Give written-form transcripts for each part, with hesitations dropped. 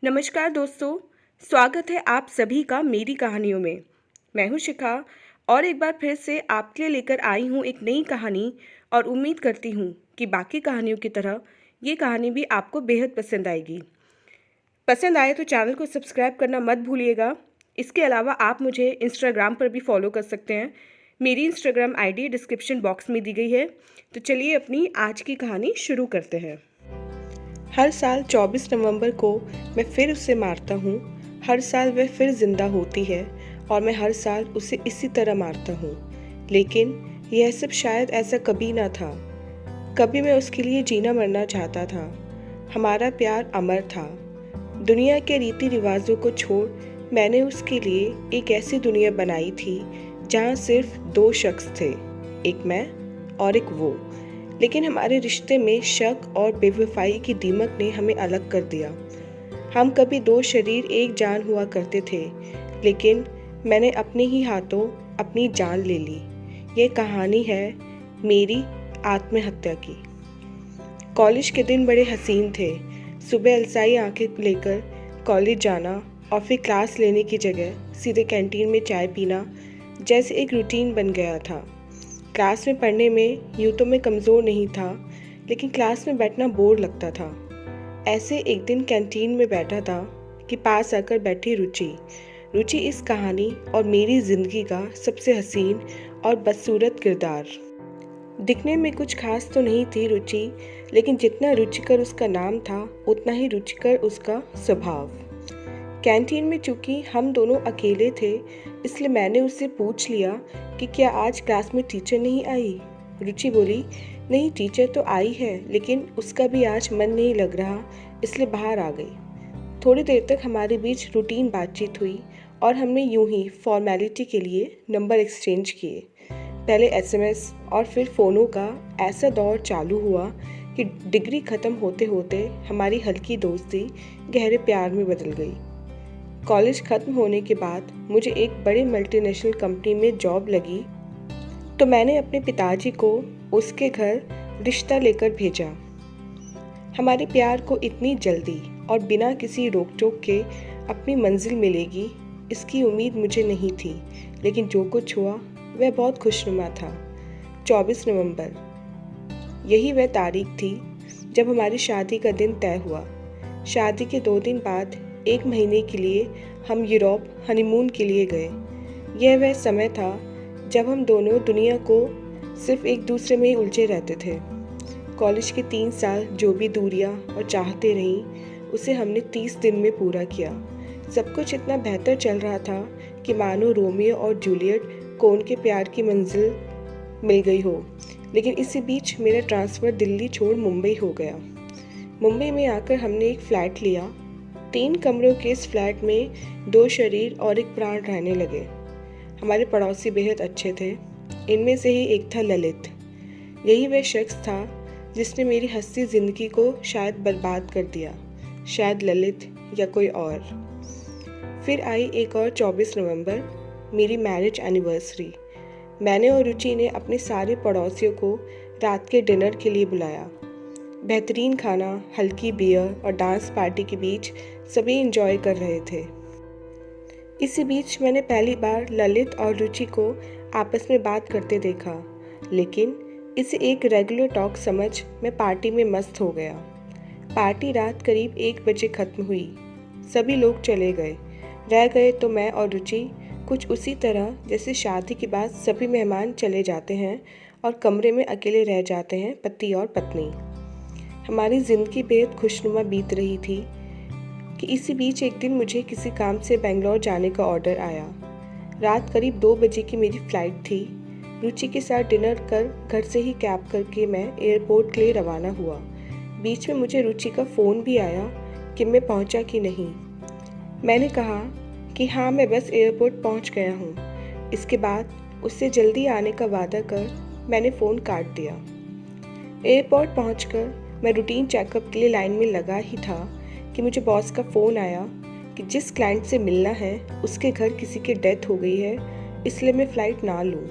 नमस्कार दोस्तों। स्वागत है आप सभी का मेरी कहानियों में। मैं हूँ शिखा और एक बार फिर से आपके लिए लेकर आई हूँ एक नई कहानी और उम्मीद करती हूँ कि बाकी कहानियों की तरह ये कहानी भी आपको बेहद पसंद आएगी। पसंद आए तो चैनल को सब्सक्राइब करना मत भूलिएगा। इसके अलावा आप मुझे इंस्टाग्राम पर भी फॉलो कर सकते हैं। मेरी इंस्टाग्राम आईडी डिस्क्रिप्शन बॉक्स में दी गई है। तो चलिए अपनी आज की कहानी शुरू करते हैं। हर साल 24 नवंबर को मैं फिर उसे मारता हूँ। हर साल वह फिर जिंदा होती है और मैं हर साल उसे इसी तरह मारता हूँ। लेकिन यह सब शायद ऐसा कभी ना था। कभी मैं उसके लिए जीना मरना चाहता था। हमारा प्यार अमर था। दुनिया के रीति रिवाजों को छोड़ मैंने उसके लिए एक ऐसी दुनिया बनाई थी जहाँ सिर्फ दो शख्स थे, एक मैं और एक वो। लेकिन हमारे रिश्ते में शक और बेवफाई की दीमक ने हमें अलग कर दिया। हम कभी दो शरीर एक जान हुआ करते थे, लेकिन मैंने अपने ही हाथों अपनी जान ले ली। ये कहानी है मेरी आत्महत्या की। कॉलेज के दिन बड़े हसीन थे। सुबह अलसाई आंखें लेकर कॉलेज जाना और फिर क्लास लेने की जगह सीधे कैंटीन में चाय पीना जैसे एक रूटीन बन गया था। क्लास में पढ़ने में यूँ तो मैं कमज़ोर नहीं था, लेकिन क्लास में बैठना बोर लगता था। ऐसे एक दिन कैंटीन में बैठा था कि पास आकर बैठी रुचि इस कहानी और मेरी ज़िंदगी का सबसे हसीन और बदसूरत किरदार। दिखने में कुछ खास तो नहीं थी रुचि, लेकिन जितना रुचिकर उसका नाम था उतना ही रुचिकर उसका स्वभाव। कैंटीन में चूंकि हम दोनों अकेले थे, इसलिए मैंने उससे पूछ लिया कि क्या आज क्लास में टीचर नहीं आई। रुचि बोली, नहीं टीचर तो आई है, लेकिन उसका भी आज मन नहीं लग रहा, इसलिए बाहर आ गई। थोड़ी देर तक हमारे बीच रूटीन बातचीत हुई और हमने यूं ही फॉर्मेलिटी के लिए नंबर एक्सचेंज किए। पहले एसएमएस और फिर फ़ोनों का ऐसा दौर चालू हुआ कि डिग्री ख़त्म होते होते हमारी हल्की दोस्ती गहरे प्यार में बदल गई। कॉलेज ख़त्म होने के बाद मुझे एक बड़े मल्टीनेशनल कंपनी में जॉब लगी, तो मैंने अपने पिताजी को उसके घर रिश्ता लेकर भेजा। हमारे प्यार को इतनी जल्दी और बिना किसी रोक टोक के अपनी मंजिल मिलेगी, इसकी उम्मीद मुझे नहीं थी, लेकिन जो कुछ हुआ वह बहुत खुशनुमा था। 24 नवंबर, यही वह तारीख थी जब हमारी शादी का दिन तय हुआ। शादी के 2 दिन बाद 1 महीने के लिए हम यूरोप हनीमून के लिए गए। यह वह समय था जब हम दोनों दुनिया को सिर्फ एक दूसरे में ही उलझे रहते थे। कॉलेज के 3 साल जो भी दूरियां और चाहते रहीं, उसे हमने 30 दिन में पूरा किया। सब कुछ इतना बेहतर चल रहा था कि मानो रोमियो और जूलियट को उनके प्यार की मंजिल मिल गई हो। लेकिन इसी बीच मेरा ट्रांसफ़र दिल्ली छोड़ मुंबई हो गया। मुंबई में आकर हमने एक फ़्लैट लिया। 3 कमरों के इस फ्लैट में 2 शरीर और एक प्राण रहने लगे। हमारे पड़ोसी बेहद अच्छे थे। इनमें से ही एक था ललित। यही वह शख्स था जिसने मेरी हंसती ज़िंदगी को शायद बर्बाद कर दिया। शायद ललित या कोई और। फिर आई एक और 24 नवंबर, मेरी मैरिज एनिवर्सरी। मैंने और रुचि ने अपने सारे पड़ोसियों को रात के डिनर के लिए बुलाया। बेहतरीन खाना, हल्की बियर और डांस पार्टी के बीच सभी एंजॉय कर रहे थे। इसी बीच मैंने पहली बार ललित और रुचि को आपस में बात करते देखा, लेकिन इसे एक रेगुलर टॉक समझ मैं पार्टी में मस्त हो गया। पार्टी रात करीब 1 बजे ख़त्म हुई। सभी लोग चले गए। रह गए तो मैं और रुचि, कुछ उसी तरह जैसे शादी के बाद सभी मेहमान चले जाते हैं और कमरे में अकेले रह जाते हैं पति और पत्नी। हमारी ज़िंदगी बेहद खुशनुमा बीत रही थी कि इसी बीच एक दिन मुझे किसी काम से बेंगलोर जाने का ऑर्डर आया। रात करीब 2 बजे की मेरी फ़्लाइट थी। रुचि के साथ डिनर कर घर से ही कैब करके मैं एयरपोर्ट के लिए रवाना हुआ। बीच में मुझे रुचि का फ़ोन भी आया कि मैं पहुंचा कि नहीं। मैंने कहा कि हाँ, मैं बस एयरपोर्ट पहुंच गया हूँ। इसके बाद उससे जल्दी आने का वादा कर मैंने फ़ोन काट दिया। एयरपोर्ट पहुंचकर मैं रूटीन चेकअप के लिए लाइन में लगा ही था कि मुझे बॉस का फ़ोन आया कि जिस क्लाइंट से मिलना है उसके घर किसी की डेथ हो गई है, इसलिए मैं फ़्लाइट ना लूँ।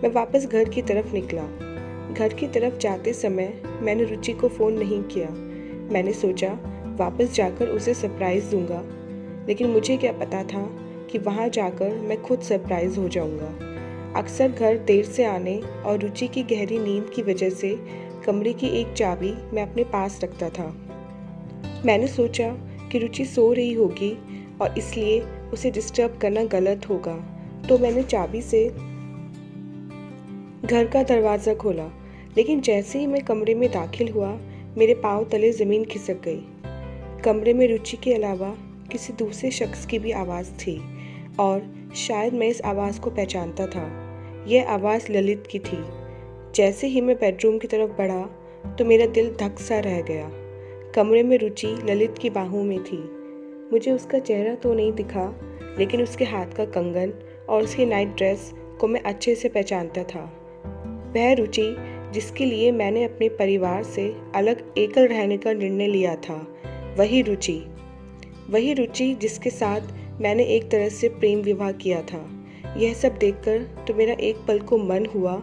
मैं वापस घर की तरफ निकला। घर की तरफ जाते समय मैंने रुचि को फ़ोन नहीं किया। मैंने सोचा वापस जाकर उसे सरप्राइज़ दूंगा, लेकिन मुझे क्या पता था कि वहाँ जाकर मैं खुद सरप्राइज़ हो जाऊंगा। अक्सर घर देर से आने और रुचि की गहरी नींद की वजह से कमरे की एक चाबी मैं अपने पास रखता था। मैंने सोचा कि रुचि सो रही होगी और इसलिए उसे डिस्टर्ब करना गलत होगा, तो मैंने चाबी से घर का दरवाज़ा खोला। लेकिन जैसे ही मैं कमरे में दाखिल हुआ, मेरे पाँव तले ज़मीन खिसक गई। कमरे में रुचि के अलावा किसी दूसरे शख्स की भी आवाज़ थी और शायद मैं इस आवाज़ को पहचानता था। यह आवाज़ ललित की थी। जैसे ही मैं बेडरूम की तरफ बढ़ा तो मेरा दिल धक सा रह गया। कमरे में रुचि ललित की बाहों में थी। मुझे उसका चेहरा तो नहीं दिखा, लेकिन उसके हाथ का कंगन और उसकी नाइट ड्रेस को मैं अच्छे से पहचानता था। वह रुचि जिसके लिए मैंने अपने परिवार से अलग एकल रहने का निर्णय लिया था, वही रुचि जिसके साथ मैंने एक तरह से प्रेम विवाह किया था। यह सब देखकर तो मेरा एक पल को मन हुआ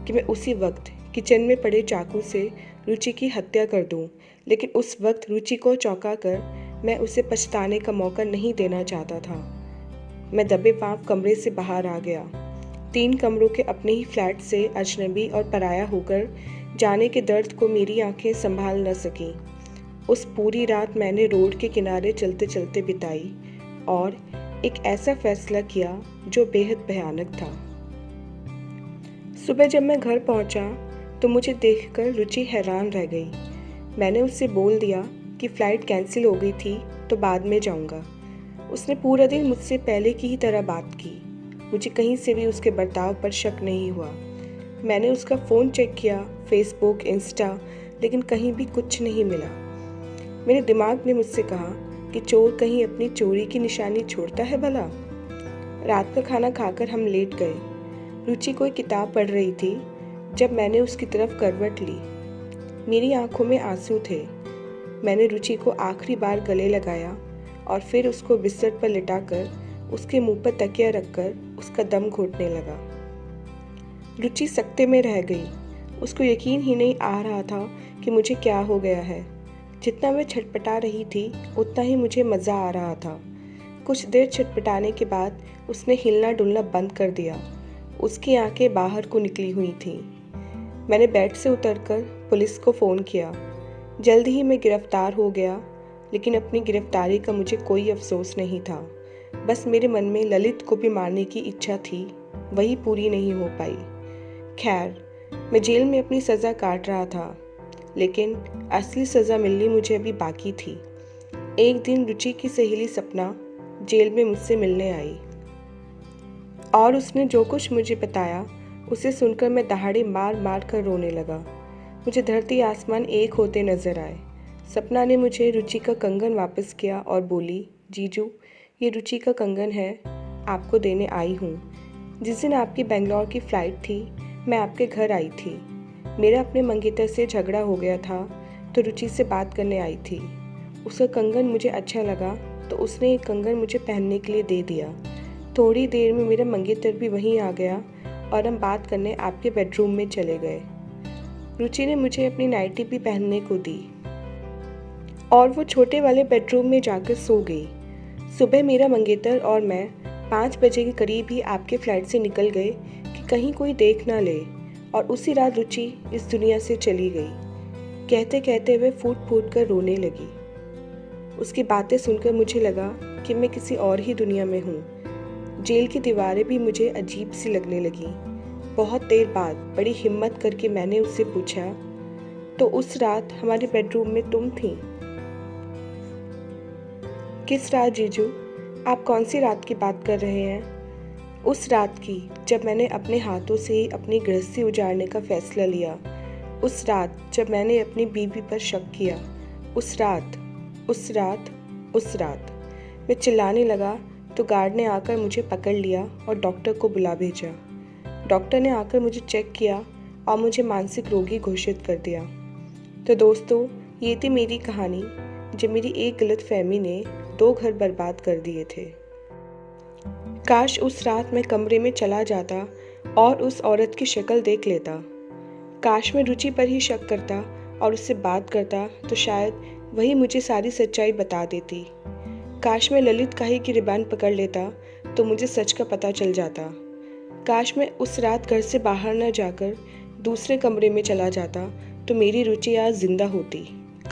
कि मैं उसी वक्त किचन में पड़े चाकू से रुचि की हत्या कर दूं, लेकिन उस वक्त रुचि को चौंका कर मैं उसे पछताने का मौका नहीं देना चाहता था। मैं दबे पांव कमरे से बाहर आ गया। 3 कमरों के अपने ही फ्लैट से अजनबी और पराया होकर जाने के दर्द को मेरी आंखें संभाल न सकीं। उस पूरी रात मैंने रोड के किनारे चलते चलते बिताई और एक ऐसा फैसला किया जो बेहद भयानक था। सुबह जब मैं घर पहुंचा तो मुझे देखकर रुचि हैरान रह गई। मैंने उससे बोल दिया कि फ़्लाइट कैंसिल हो गई थी तो बाद में जाऊंगा। उसने पूरा दिन मुझसे पहले की ही तरह बात की। मुझे कहीं से भी उसके बर्ताव पर शक नहीं हुआ। मैंने उसका फ़ोन चेक किया, फेसबुक, इंस्टा, लेकिन कहीं भी कुछ नहीं मिला। मेरे दिमाग ने मुझसे कहा कि चोर कहीं अपनी चोरी की निशानी छोड़ता है भला। रात का खाना खाकर हम लेट गए। रुचि कोई किताब पढ़ रही थी जब मैंने उसकी तरफ करवट ली। मेरी आंखों में आंसू थे। मैंने रुचि को आखिरी बार गले लगाया और फिर उसको बिस्तर पर लिटाकर उसके मुंह पर तकिया रखकर उसका दम घोटने लगा। रुचि सकते में रह गई। उसको यकीन ही नहीं आ रहा था कि मुझे क्या हो गया है। जितना मैं छटपटा रही थी उतना ही मुझे मज़ा आ रहा था। कुछ देर छटपटाने के बाद उसने हिलना डुलना बंद कर दिया। उसकी आंखें बाहर को निकली हुई थीं। मैंने बेड से उतरकर पुलिस को फ़ोन किया। जल्द ही मैं गिरफ्तार हो गया, लेकिन अपनी गिरफ्तारी का मुझे कोई अफसोस नहीं था। बस मेरे मन में ललित को भी मारने की इच्छा थी, वही पूरी नहीं हो पाई। खैर, मैं जेल में अपनी सज़ा काट रहा था, लेकिन असली सज़ा मिलनी मुझे अभी बाकी थी। एक दिन रुचि की सहेली सपना जेल में मुझसे मिलने आई और उसने जो कुछ मुझे बताया उसे सुनकर मैं दहाड़े मार मार कर रोने लगा। मुझे धरती आसमान एक होते नजर आए। सपना ने मुझे रुचि का कंगन वापस किया और बोली, जीजू, ये रुचि का कंगन है, आपको देने आई हूँ। जिस दिन आपकी बेंगलोर की फ़्लाइट थी, मैं आपके घर आई थी। मेरा अपने मंगेतर से झगड़ा हो गया था तो रुचि से बात करने आई थी। उसका कंगन मुझे अच्छा लगा तो उसने एक कंगन मुझे पहनने के लिए दे दिया। थोड़ी देर में मेरा मंगेतर भी वहीं आ गया और हम बात करने आपके बेडरूम में चले गए। रुचि ने मुझे अपनी नाइटी भी पहनने को दी और वो छोटे वाले बेडरूम में जाकर सो गई। सुबह मेरा मंगेतर और मैं 5 बजे के करीब ही आपके फ्लैट से निकल गए कि कहीं कोई देख ना ले, और उसी रात रुचि इस दुनिया से चली गई। कहते कहते वह फूट फूट कर रोने लगी। उसकी बातें सुनकर मुझे लगा कि मैं किसी और ही दुनिया में हूँ। जेल की दीवारें भी मुझे अजीब सी लगने लगी। बहुत देर बाद बड़ी हिम्मत करके मैंने उससे पूछा, तो उस रात हमारे बेडरूम में तुम थी? किस रात जीजू? आप कौन सी रात की बात कर रहे हैं? उस रात की जब मैंने अपने हाथों से ही अपनी गृहस्थी उजाड़ने का फैसला लिया। उस रात जब मैंने अपनी बीवी पर शक किया। उस रात। मैं चिल्लाने लगा तो गार्ड ने आकर मुझे पकड़ लिया और डॉक्टर को बुला भेजा। डॉक्टर ने आकर मुझे चेक किया और मुझे मानसिक रोगी घोषित कर दिया। तो दोस्तों, ये थी मेरी कहानी, जो मेरी एक गलतफहमी ने 2 घर बर्बाद कर दिए थे। काश उस रात मैं कमरे में चला जाता और उस औरत की शक्ल देख लेता। काश मैं रुचि पर ही शक करता और उससे बात करता, तो शायद वही मुझे सारी सच्चाई बता देती। काश मैं ललित का ही गिरबान पकड़ लेता तो मुझे सच का पता चल जाता। काश मैं उस रात घर से बाहर न जाकर दूसरे कमरे में चला जाता तो मेरी रुचि आज जिंदा होती।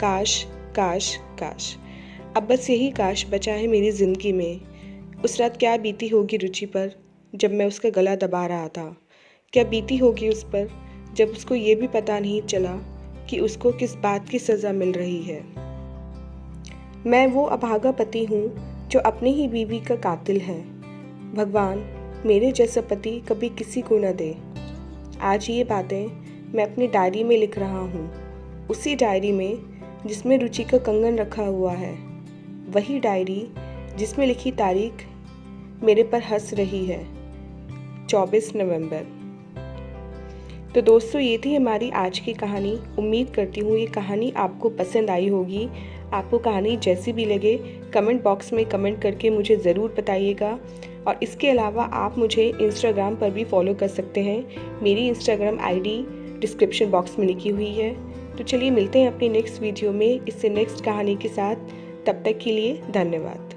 काश काश काश। अब बस यही काश बचा है मेरी ज़िंदगी में। उस रात क्या बीती होगी रुचि पर जब मैं उसका गला दबा रहा था। क्या बीती होगी उस पर जब उसको ये भी पता नहीं चला कि उसको किस बात की सज़ा मिल रही है। मैं वो अभागा पति हूँ जो अपनी ही बीवी का कातिल है। भगवान मेरे जैसा पति कभी किसी को न दे। आज ये बातें मैं अपनी डायरी में लिख रहा हूँ, उसी डायरी में जिसमें रुचि का कंगन रखा हुआ है, वही डायरी जिसमें लिखी तारीख मेरे पर हंस रही है, 24 नवंबर। तो दोस्तों, ये थी हमारी आज की कहानी। उम्मीद करती हूँ ये कहानी आपको पसंद आई होगी। आपको कहानी जैसी भी लगे कमेंट बॉक्स में कमेंट करके मुझे ज़रूर बताइएगा। और इसके अलावा आप मुझे इंस्टाग्राम पर भी फॉलो कर सकते हैं। मेरी इंस्टाग्राम आईडी डिस्क्रिप्शन बॉक्स में लिखी हुई है। तो चलिए मिलते हैं अपनी नेक्स्ट वीडियो में इससे नेक्स्ट कहानी के साथ। तब तक के लिए धन्यवाद।